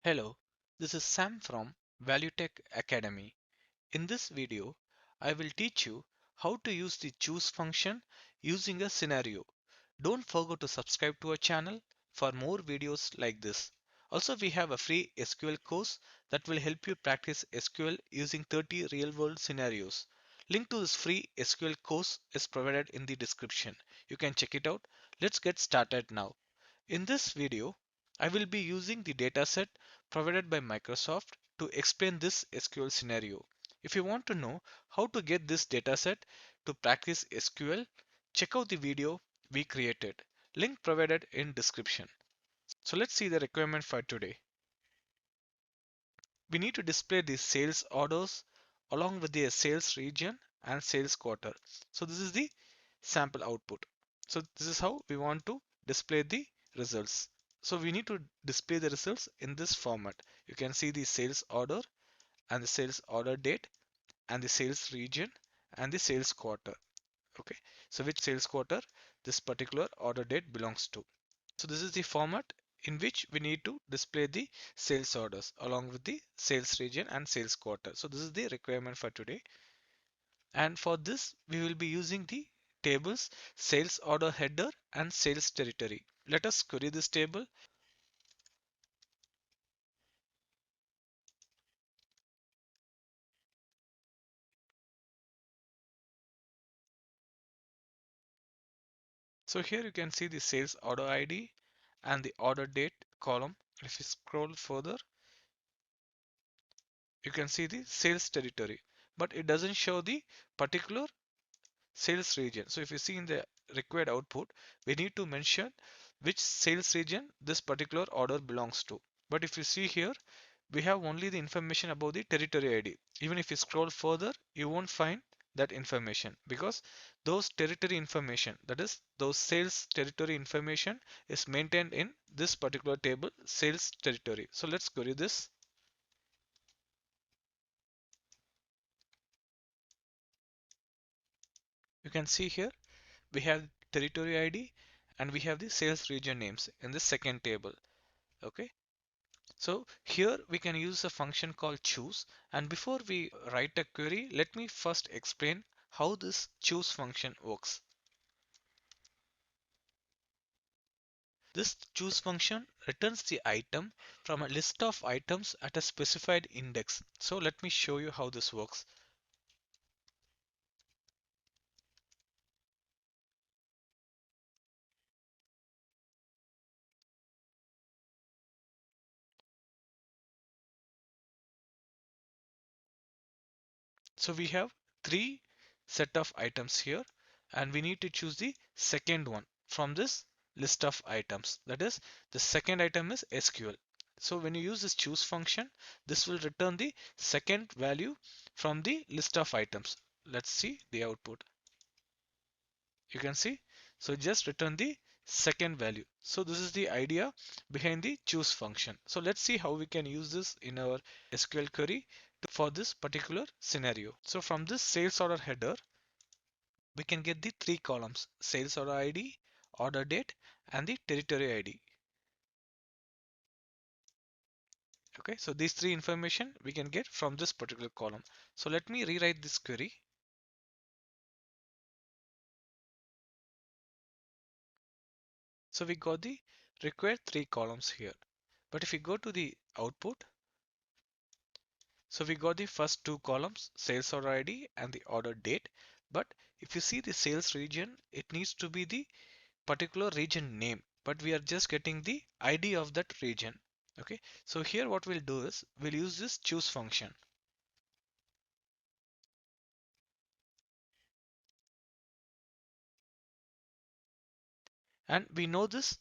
Hello, this is Sam from ValueTech Academy. In this video, I will teach you how to use the choose function using a scenario. Don't forget to subscribe to our channel for more videos like this. Also, we have a free SQL course that will help you practice SQL using 30 real-world scenarios. Link to this free SQL course is provided in the description. You can check it out. Let's get started now. In this video, I will be using the dataset provided by Microsoft to explain this SQL scenario. If you want to know how to get this dataset to practice SQL, check out the video we created. Link provided in description. So let's see the requirement for today. We need to display the sales orders along with the sales region and sales quarter. So this is the sample output. So this is how we want to display the results. So we need to display the results in this format. You can see the sales order and the sales order date and the sales region and the sales quarter. Okay, so which sales quarter this particular order date belongs to. So this is the format in which we need to display the sales orders along with the sales region and sales quarter. So this is the requirement for today. And for this, we will be using the tables sales order header and sales territory. Let us query this table. So here you can see the sales order ID and the order date column. If you scroll further, you can see the sales territory, but it doesn't show the particular sales region. So if you see in the required output, we need to mention which sales region this particular order belongs to. But if you see here, we have only the information about the territory ID. Even if you scroll further, you won't find that information because those territory information, that is those sales territory information, is maintained in this particular table sales territory. So let's query this. You can see here we have territory ID and we have the sales region names in the second table. Okay, so here we can use a function called choose, and before we write a query, let me first explain how this choose function works. This choose function returns the item from a list of items at a specified index. So let me show you how this works. So we have three set of items here, and we need to choose the second one from this list of items. That is, the second item is SQL. So when you use this choose function, this will return the second value from the list of items. Let's see the output. You can see, so just return the second value. So this is the idea behind the choose function. So let's see how we can use this in our SQL query for this particular scenario. So from this sales order header, we can get the three columns: sales order ID, order date, and the territory ID. Okay, so these three information we can get from this particular column. So let me rewrite this query. So we got the required three columns here. But if we go to the output, so we got the first two columns, sales order ID and the order date. But if you see the sales region, it needs to be the particular region name, but we are just getting the ID of that region. Okay, so here what we'll do is we'll use this choose function. And we know this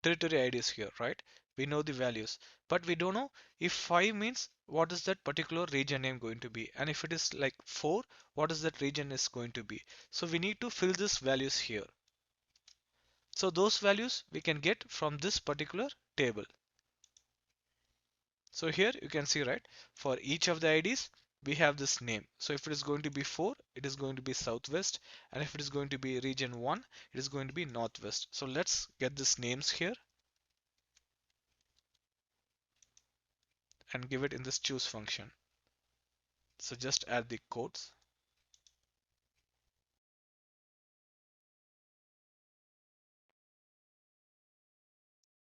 territory ID is here, right? We know the values, but we don't know if 5 means what is that particular region name going to be, and if it is like 4, what is that region is going to be. So we need to fill these values here. So those values we can get from this particular table. So here you can see, right, for each of the IDs we have this name. So if it is going to be 4, it is going to be Southwest, and if it is going to be region 1, it is going to be Northwest. So let's get these names here. and give it in this choose function. So just add the codes.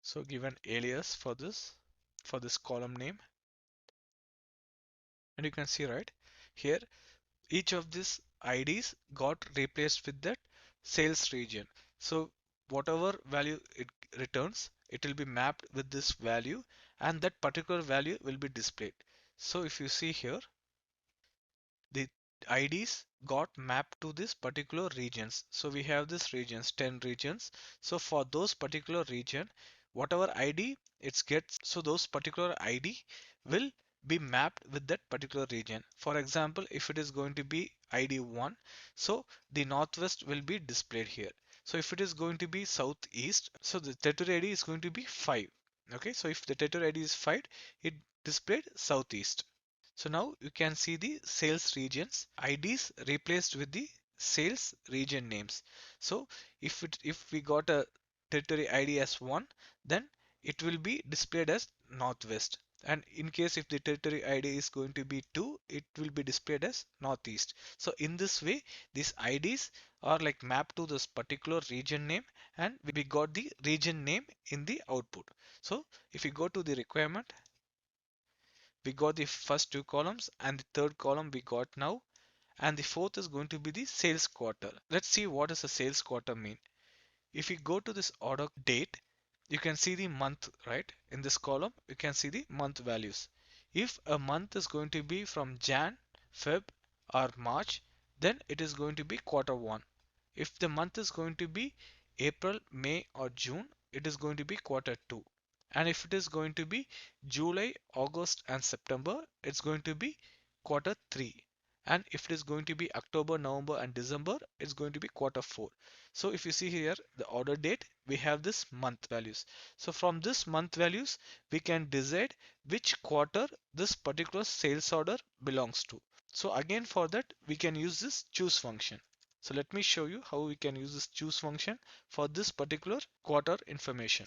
So give an alias for this column name, and you can see right here each of these IDs got replaced with that sales region. So whatever value it returns, it will be mapped with this value, and that particular value will be displayed. So if you see here, the IDs got mapped to this particular regions. So we have this regions, 10 regions. So for those particular region, whatever ID it gets, so those particular ID will be mapped with that particular region. For example, if it is going to be ID 1, so the northwest will be displayed here. So if it is going to be southeast, so the territory ID is going to be 5. Okay, so if the territory ID is 5, it displayed southeast. So now you can see the sales regions IDs replaced with the sales region names. So if we got a territory ID as 1, then it will be displayed as northwest. And in case if the territory ID is going to be 2, it will be displayed as northeast. So in this way, these IDs are like mapped to this particular region name, and we got the region name in the output. So if you go to the requirement, we got the first two columns, and the third column we got now, and the fourth is going to be the sales quarter. Let's see what does a sales quarter mean. If you go to this order date, you can see the month, right? In this column you can see the month values. If a month is going to be from Jan, Feb or March, then it is going to be quarter 1. If the month is going to be April, May or June, it is going to be quarter 2. And if it is going to be July, August and September, it's going to be quarter 3. And if it is going to be October, November and December, it's going to be quarter 4. So if you see here the order date, we have this month values. So from this month values, we can decide which quarter this particular sales order belongs to. So again for that, we can use this choose function. So let me show you how we can use this choose function for this particular quarter information.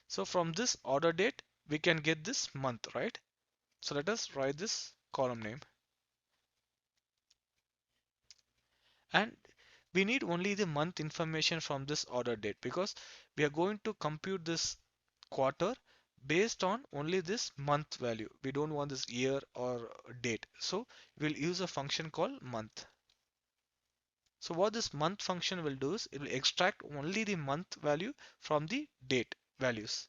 So from this order date, we can get this month, right? So let us write this column name. And we need only the month information from this order date, because we are going to compute this quarter based on only this month value. We don't want this year or date. So we'll use a function called month. So what this month function will do is it will extract only the month value from the date values.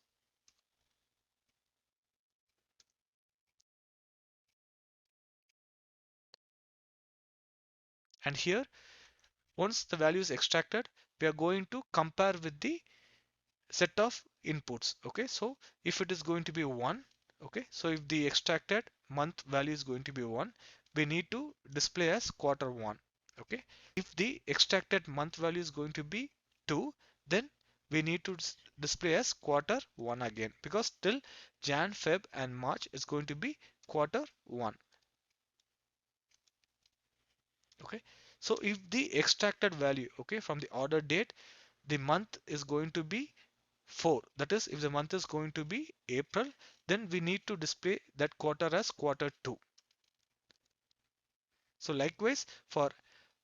And here, once the value is extracted, we are going to compare with the set of inputs. Okay, so if it is going to be 1, okay, so if the extracted month value is going to be 1, we need to display as quarter 1. Okay, if the extracted month value is going to be 2, then we need to display as quarter 1 again, because till Jan, Feb and March is going to be quarter 1. Okay, so if the extracted value, okay, from the order date, the month is going to be 4. That is, if the month is going to be April, then we need to display that quarter as quarter 2. So likewise for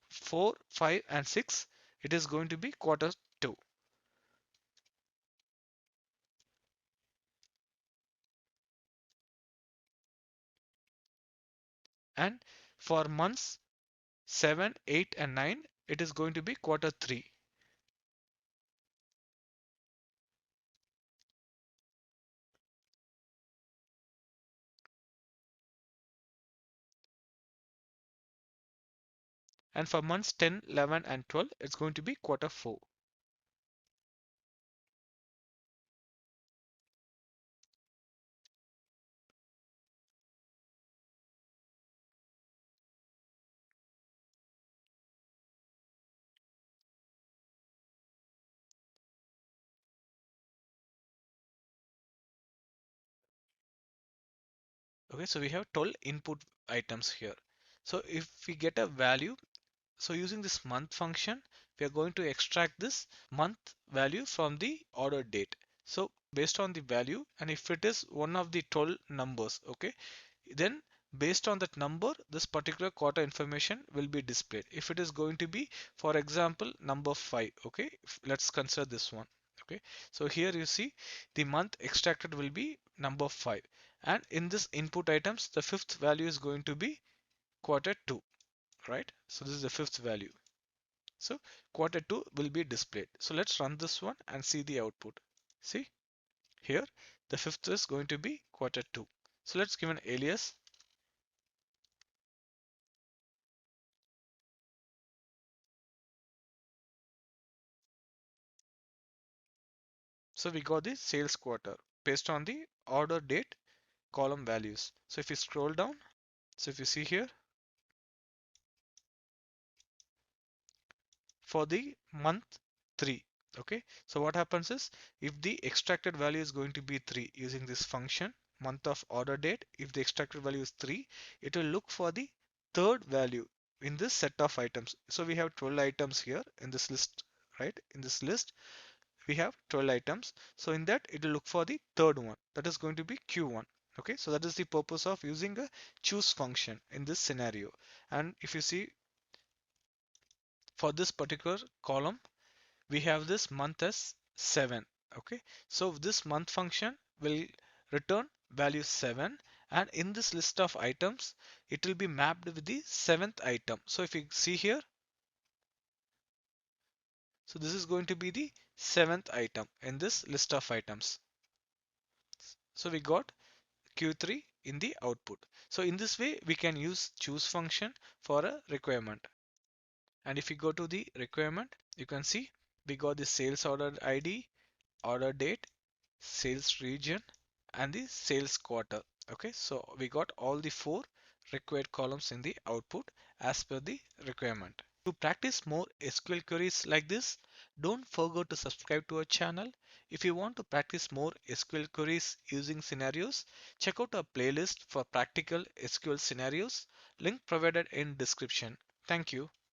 4, 5 and 6, it is going to be quarter 2. And for months 7, 8 and 9, it is going to be quarter 3. And for months 10, 11 and 12, it's going to be quarter 4. Okay, so we have 12 input items here. So if we get a value, so using this month function, we are going to extract this month value from the order date. So based on the value, and if it is one of the 12 numbers, okay, then based on that number this particular quarter information will be displayed. If it is going to be, for example, number 5, okay, let's consider this one. Okay, so here you see the month extracted will be number 5, and in this input items the fifth value is going to be quarter 2, right? So this is the fifth value. So quarter 2 will be displayed. So let's run this one and see the output. See here the fifth is going to be quarter 2. So let's give an alias. So we got the sales quarter based on the order date column values. So if you scroll down, so if you see here for the month 3, okay, so what happens is if the extracted value is going to be 3 using this function month of order date, if the extracted value is 3, it will look for the third value in this set of items. So we have 12 items here in this list, right? In this list we have 12 items. So in that it will look for the third one, that is going to be Q1. Okay, so that is the purpose of using a choose function in this scenario. And if you see for this particular column we have this month as 7. Okay, so this month function will return value 7, and in this list of items it will be mapped with the seventh item. So if you see here, so this is going to be the seventh item in this list of items. So we got Q3 in the output. So in this way we can use choose function for a requirement. And if you go to the requirement, you can see we got the sales order ID, order date, sales region, and the sales quarter. Okay, so we got all the 4 required columns in the output as per the requirement. To practice more SQL queries like this, don't forget to subscribe to our channel. If you want to practice more SQL queries using scenarios, check out our playlist for practical SQL scenarios, link provided in description. Thank you.